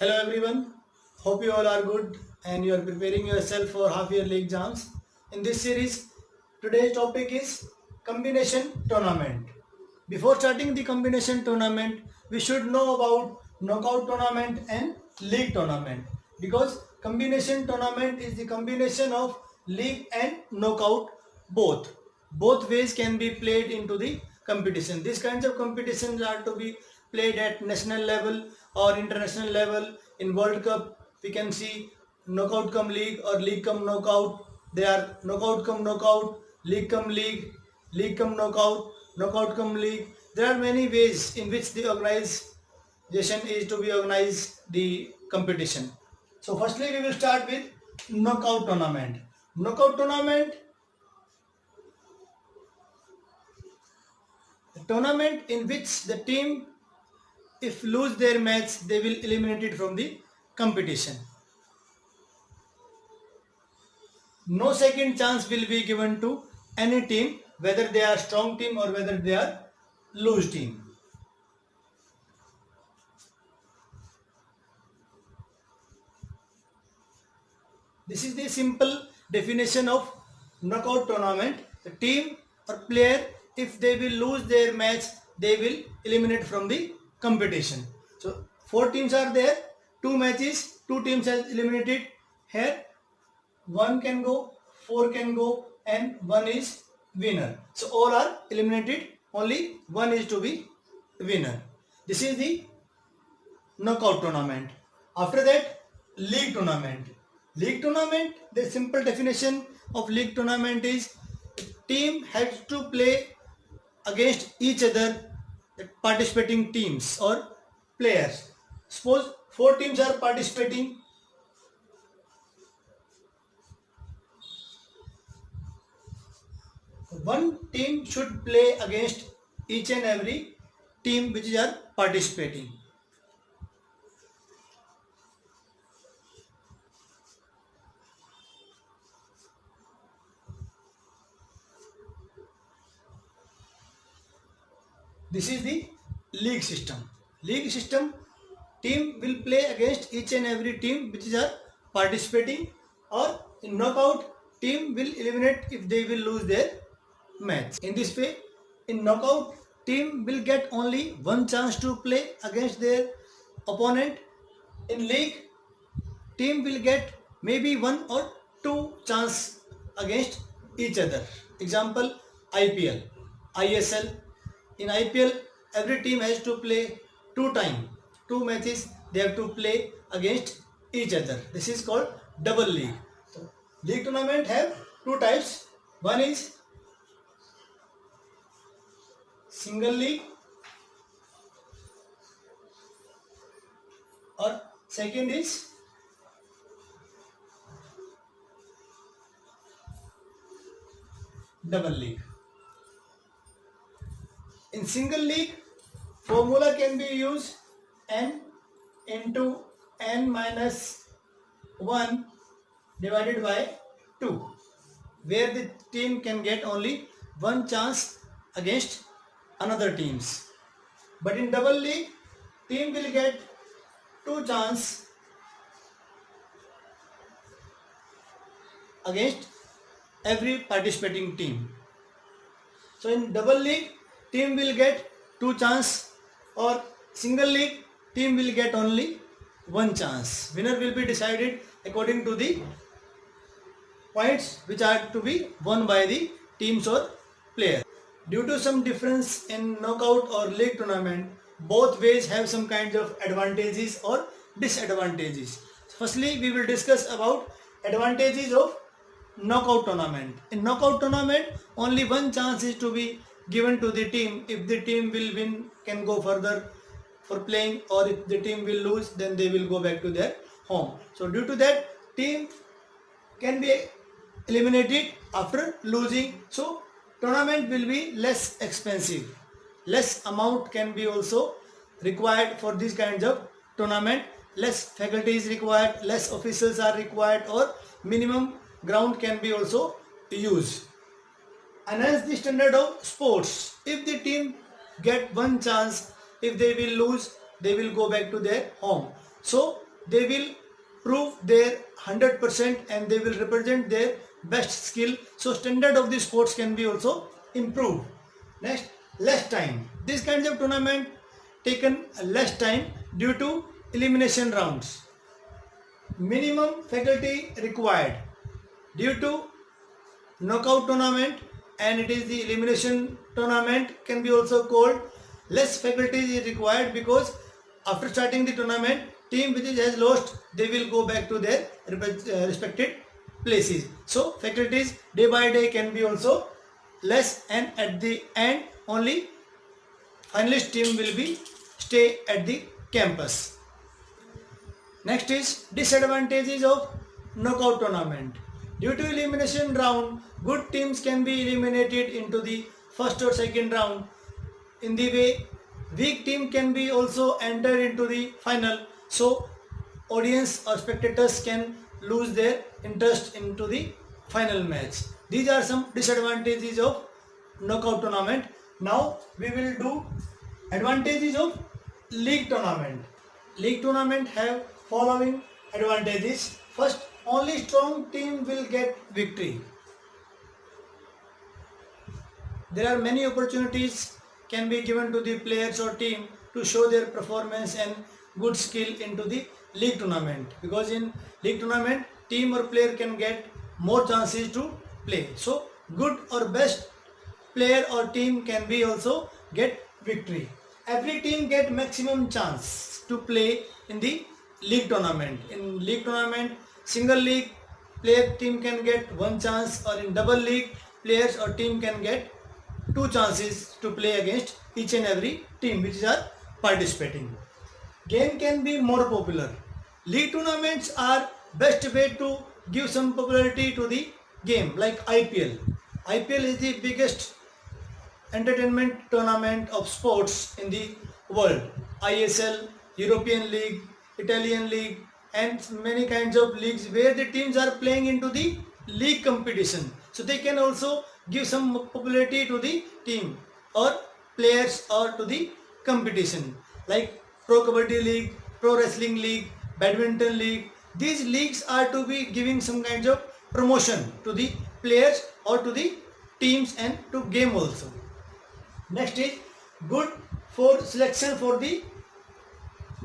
Hello everyone, hope you all are good and you are preparing yourself for half yearly exams. In this series, today's topic is combination tournament. Before starting the combination tournament, we should know about knockout tournament and league tournament, because combination tournament is the combination of league and knockout both. Both ways can be played into the competition. These kinds of competitions are to be played at national level or international level. In World Cup, we can see knockout come league or league come knockout. They are knockout come knockout, league come league, league come knockout, knockout come league. There are many ways in which the organization is to be organized the competition. So firstly we will start with knockout tournament. Knockout tournament, a tournament in which the team, if lose their match, they will eliminate it from the competition. No second chance will be given to any team, whether they are strong team or whether they are loose team. This is the simple definition of knockout tournament. The team or player, if they will lose their match, they will eliminate from the competition. So four teams are there, two matches, two teams has eliminated. Here one can go, four can go, and one is winner. So all are eliminated, only one is to be winner. This is the knockout tournament. After that, league tournament. League tournament, the simple definition of league tournament is team has to play against each other, the participating teams or players. Suppose four teams are participating. One team should play against each and every team which are participating. This is the league system. League system, team will play against each and every team which are participating, or in knockout team will eliminate if they will lose their match. In this way, in knockout team will get only one chance to play against their opponent. In league, team will get maybe one or two chance against each other. Example, IPL, ISL. In IPL, every team has to play two matches they have to play against each other. This is called double league. So, league tournament have two types. One is single league, or second is double league. In single league, formula can be used n into n minus 1 divided by 2, where the team can get only one chance against another teams. But in double league, team will get two chance against every participating team. So in double league, team will get two chance, or single league, team will get only one chance. Winner will be decided according to the points which are to be won by the teams or players. Due to some difference in knockout or league tournament, both ways have some kinds of advantages or disadvantages. Firstly, we will discuss about advantages of knockout tournament. In knockout tournament, only one chance is to be given to the team. If the team will win, can go further for playing, or if the team will lose, then they will go back to their home. So due to that, team can be eliminated after losing. So tournament will be less expensive. Less amount can be also required for these kinds of tournament. Less faculty is required, less officials are required, or minimum ground can be also used. Enhance the standard of sports. If the team get one chance, if they will lose, they will go back to their home. So they will prove their 100% and they will represent their best skill. So standard of the sports can be also improved. Next, less time. This kinds of tournament taken less time due to elimination rounds. Minimum faculty required due to knockout tournament, and it is the elimination tournament, can be also called. Less faculty is required because after starting the tournament, team which has lost, they will go back to their respected places. So faculties day by day can be also less, and at the end only finalist team will be stay at the campus. Next is disadvantages of knockout tournament. Due to elimination round, good teams can be eliminated into the first or second round. In the way, weak team can be also enter into the final. So audience or spectators can lose their interest into the final match. These are some disadvantages of knockout tournament. Now we will do advantages of league tournament. League tournament have following advantages. First, only strong team will get victory. There are many opportunities can be given to the players or team to show their performance and good skill into the league tournament, because in league tournament team or player can get more chances to play. So good or best player or team can be also get victory. Every team get maximum chance to play in the league tournament. In league tournament, single league player team can get one chance, or in double league players or team can get two chances to play against each and every team which are participating. Game can be more popular. League tournaments are best way to give some popularity to the game, like IPL. IPL is the biggest entertainment tournament of sports in the world. ISL, European League, Italian League, and many kinds of leagues where the teams are playing into the league competition. So they can also give some popularity to the team or players or to the competition, like Pro Kabaddi League, Pro Wrestling League, Badminton League. These leagues are to be giving some kinds of promotion to the players or to the teams and to game also. Next is good for selection for the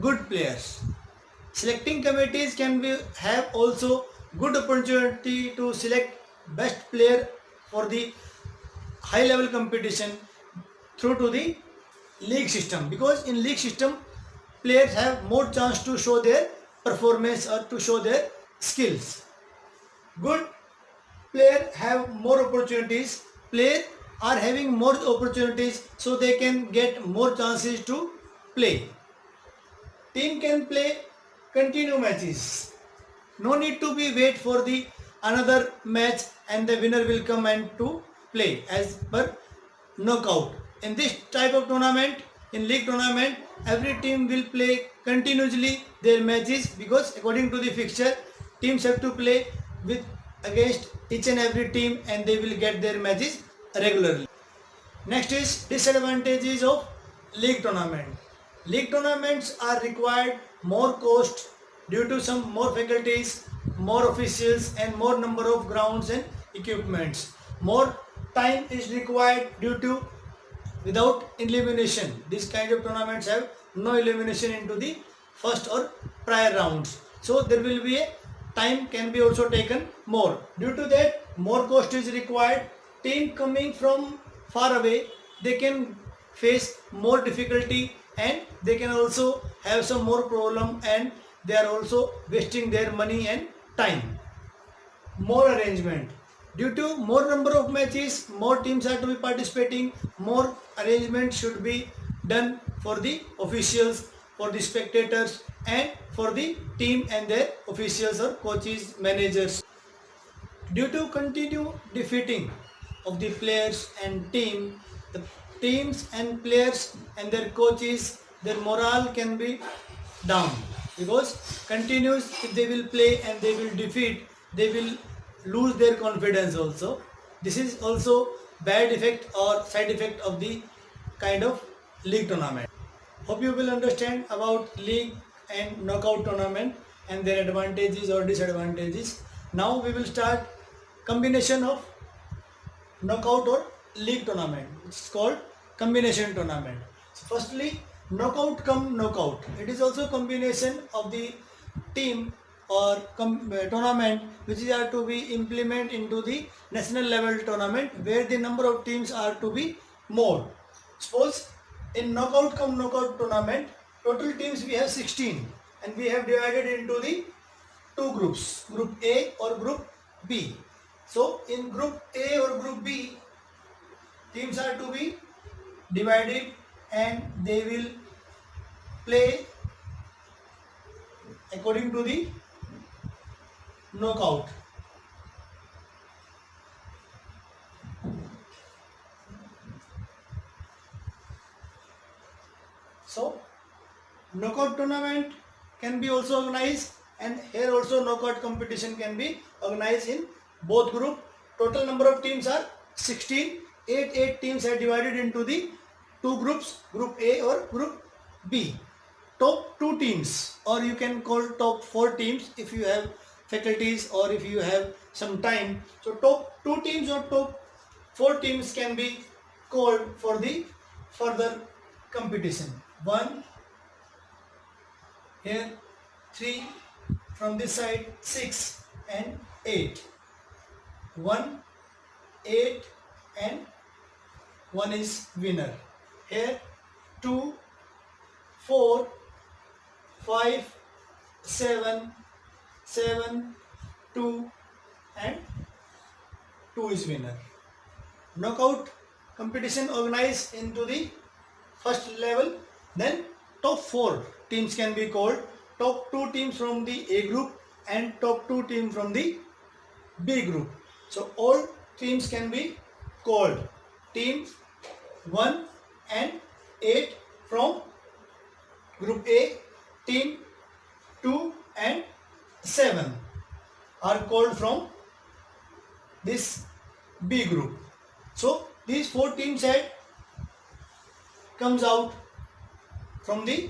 good players. Selecting committees can be have also good opportunity to select best player for the high level competition through to the league system, because in league system players have more chance to show their performance or to show their skills. Good player have more opportunities. Players are having more opportunities, so they can get more chances to play. Team can play continue matches. No need to be wait for the another match and the winner will come and to play as per knockout. In this type of tournament, in league tournament, every team will play continuously their matches, because according to the fixture, teams have to play with against each and every team and they will get their matches regularly. Next is disadvantages of league tournament. League tournaments are required more cost due to some more faculties, more officials and more number of grounds and equipments. More time is required due to without elimination. These kind of tournaments have no elimination into the first or prior rounds. So there will be a time can be also taken more. Due to that, more cost is required. Team coming from far away, they can face more difficulty and they can also have some more problem, and they are also wasting their money and time. More arrangement. Due to more number of matches, more teams are to be participating, more arrangement should be done for the officials, for the spectators and for the team and their officials or coaches, managers. Due to continued defeating of the players and team, the teams and players and their coaches, their morale can be down, because continuous if they will play and they will defeat, they will lose their confidence also. This is also bad effect or side effect of the kind of league tournament. Hope you will understand about league and knockout tournament and their advantages or disadvantages. Now we will start combination of knockout or league tournament. It's called combination tournament. So firstly, knockout come knockout. It is also combination of the team or tournament which are to be implemented into the national level tournament, where the number of teams are to be more. Suppose in knockout come knockout tournament, total teams we have 16 and we have divided into the two groups, group A or group B. So in group A or group B, teams are to be divided and they will play according to the knockout. So knockout tournament can be also organized, and here also knockout competition can be organized in both group. Total number of teams are 16. 8 teams are divided into the two groups, group A or group B. Top 2 teams, or you can call top 4 teams if you have faculties or if you have some time. So top 2 teams or top 4 teams can be called for the further competition. 1 here, 3 from this side, 6 and 8. 1, 8 and 1 is winner. Here 2, 4, 5, 7, 2 and 2 is winner. Knockout competition organized into the first level. Then top 4 teams can be called. Top 2 teams from the A group and top 2 teams from the B group. So all teams can be called. Team 1 and 8 from group A, team 2 and 7 are called from this B group. So these 4 teams head comes out from the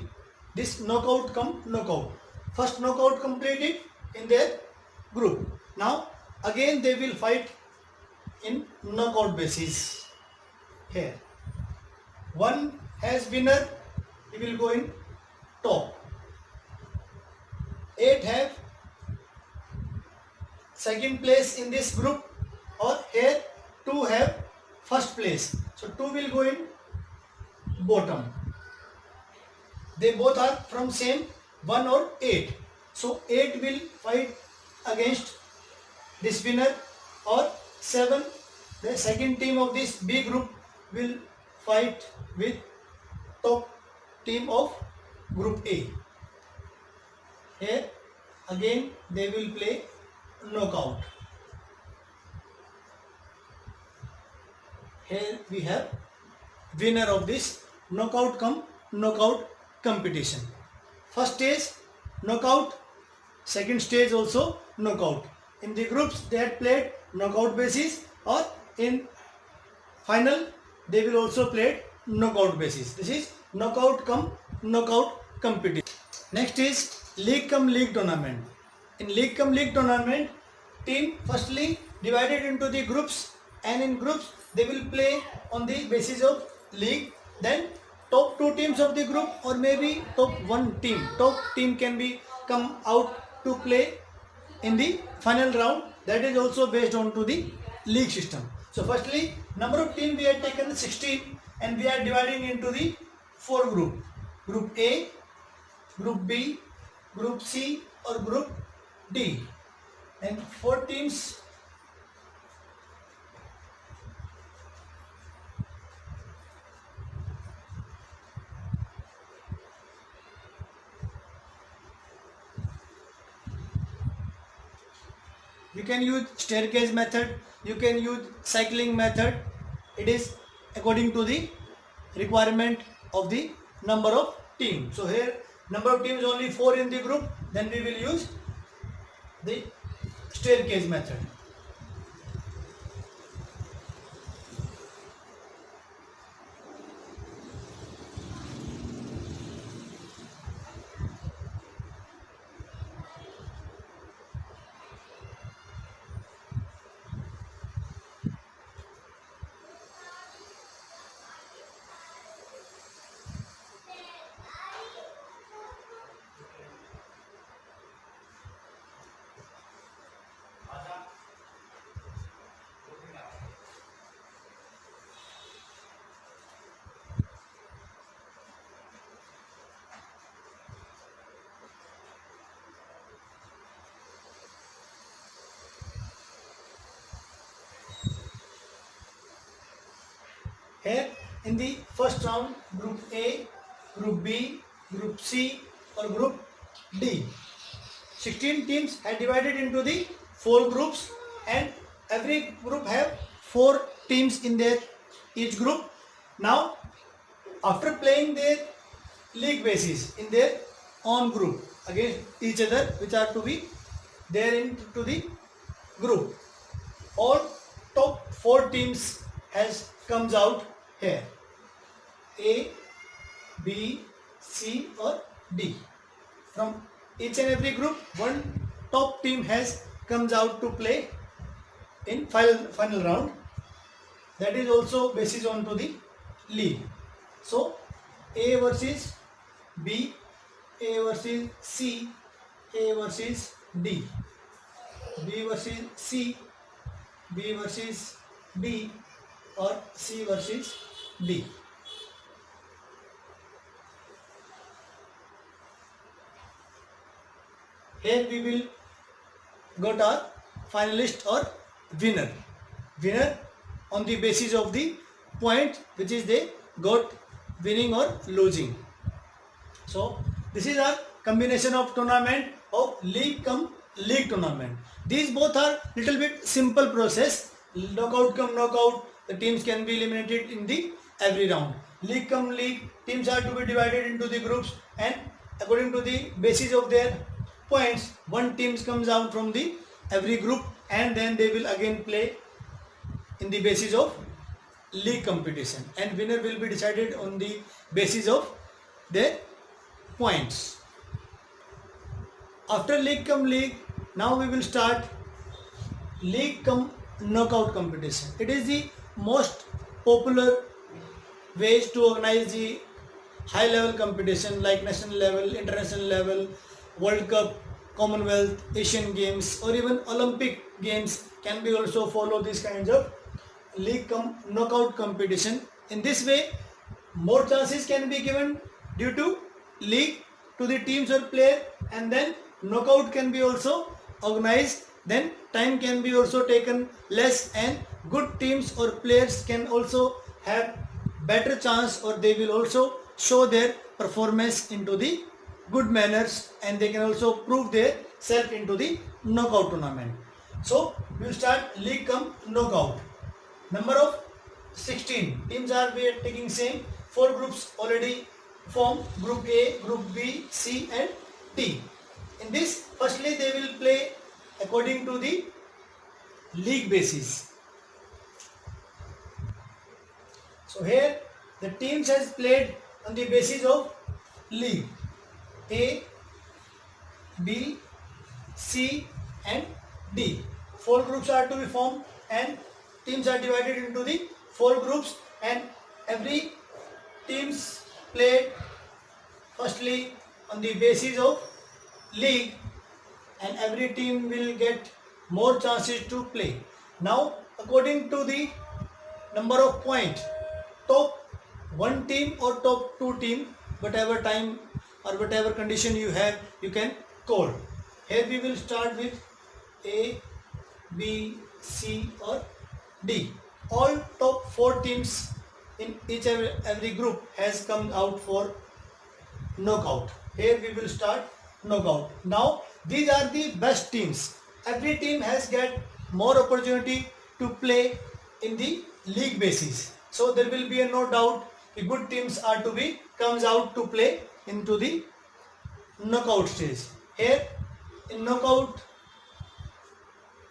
this knockout come knockout. First knockout completed in their group. Now again they will fight in knockout basis. Here 1 has winner, he will go in top. 8 have second place in this group, or here 2 have first place. So 2 will go in bottom. They both are from same 1 or 8. So 8 will fight against this winner, or 7, the second team of this B group will fight with top team of group A. Here again they will play knockout. Here we have winner of this knockout come knockout competition. First stage knockout, second stage also knockout. In the groups they had played knockout basis, or in final they will also play knockout basis. This is knockout come knockout competition. Next is league come league tournament. In league come league tournament, team firstly divided into the groups, and in groups they will play on the basis of league. Then top two teams of the group, or maybe top one team, top team can be come out to play in the final round. That is also based on to the league system. So firstly, number of team we have taken 16, and we are dividing into the four group: group A, group B, group C, or group D. And four teams. You can use staircase method, you can use cycling method. It is according to the requirement of the number of teams. So here number of teams only 4 in the group, then we will use the staircase method. Here in the first round, group A, group B, group C, or group D, 16 teams are divided into the 4 groups, and every group have 4 teams in their each group. Now after playing their league basis in their own group against each other, which are to be there into the group, all top 4 teams has comes out here: A, B, C, or D. From each and every group, one top team has comes out to play in final round. That is also basis on to the league. So A versus B, A versus C, A versus D, B versus C, B versus D, or C versus D. Here we will got our finalist or winner. Winner on the basis of the point which is they got winning or losing. So this is our combination of tournament of league come league tournament. These both are little bit simple process. Knockout come knockout, the teams can be eliminated in the every round. League come league, teams are to be divided into the groups, and according to the basis of their points, one team comes out from the every group, and then they will again play in the basis of league competition, and winner will be decided on the basis of their points. After league come league, now we will start league come knockout competition. It is the most popular ways to organize the high level competition like national level, international level, World Cup, Commonwealth, Asian Games, or even Olympic Games can be also follow these kinds of league come knockout competition. In this way, more chances can be given due to league to the teams or player, and then knockout can be also organized. Then time can be also taken less, and good teams or players can also have better chance, or they will also show their performance into the good manners, and they can also prove their self into the knockout tournament. So we will start league come knockout. Number of 16 teams are we are taking same. 4 groups already formed: group A, group B, C, and D. In this, firstly they will play according to the league basis. So here the teams has played on the basis of league. A, B, C and D. 4 groups are to be formed and teams are divided into the 4 groups, and every teams played firstly on the basis of league, and every team will get more chances to play. Now according to the number of points, top 1 team or top 2 team, whatever time or whatever condition you have, you can call. Here we will start with A, B, C or D. All top 4 teams in each and every group has come out for knockout. Here we will start knockout. Now these are the best teams. Every team has get more opportunity to play in the league basis. So there will be no doubt the good teams are to be comes out to play into the knockout stage. Here in knockout,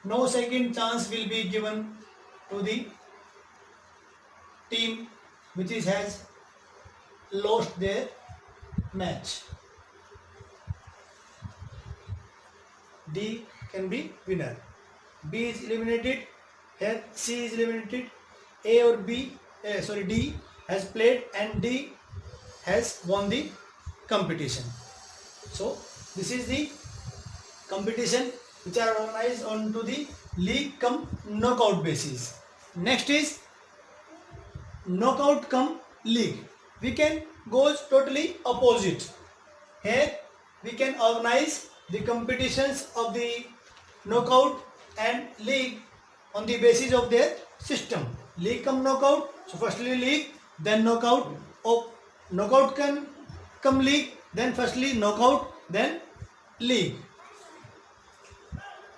no second chance will be given to the team which has lost their match. D can be winner. B is eliminated. Here C is eliminated. A or D has played and D has won the competition. So this is the competition which are organized onto the league cum knockout basis. Next is knockout cum league. We can go totally opposite. Here we can organize the competitions of the knockout and league on the basis of their system. League cum knockout. So firstly league, then knockout. Of knockout can come league, then firstly knockout, then league.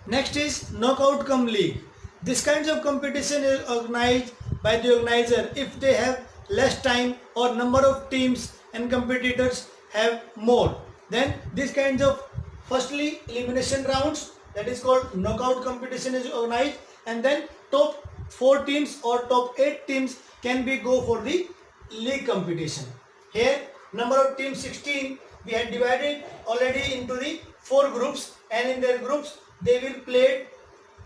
Next is knockout cum league. This kinds of competition is organized by the organizer if they have less time or number of teams and competitors have more. Then this kinds of firstly elimination rounds, that is called knockout competition, is organized, and then top 4 teams or top 8 teams can be go for the league competition. Here number of teams 16, we had divided already into the 4 groups, and in their groups they will play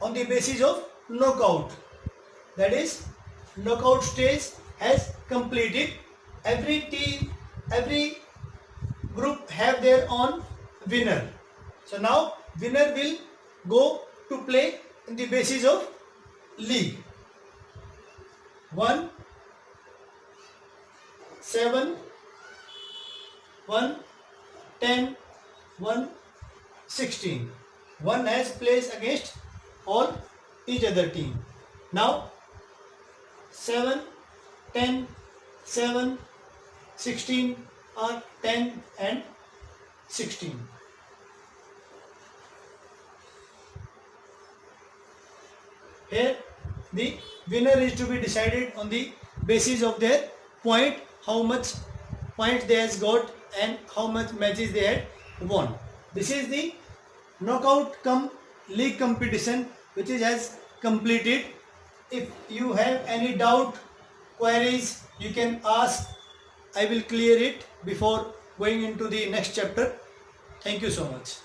on the basis of knockout. That is knockout stage has completed. Every team, every group have their own winner. So now winner will go to play in the basis of league. 1, 7, 1, 10, 1, 16. One has placed against all each other team. Now 7, 10, 7, 16 are 10 and 16. Here the winner is to be decided on the basis of their point, how much points they has got and how much matches they had won. This is the knockout cum league competition which has completed. If you have any doubt, queries, you can ask. I will clear it before going into the next chapter. Thank you so much.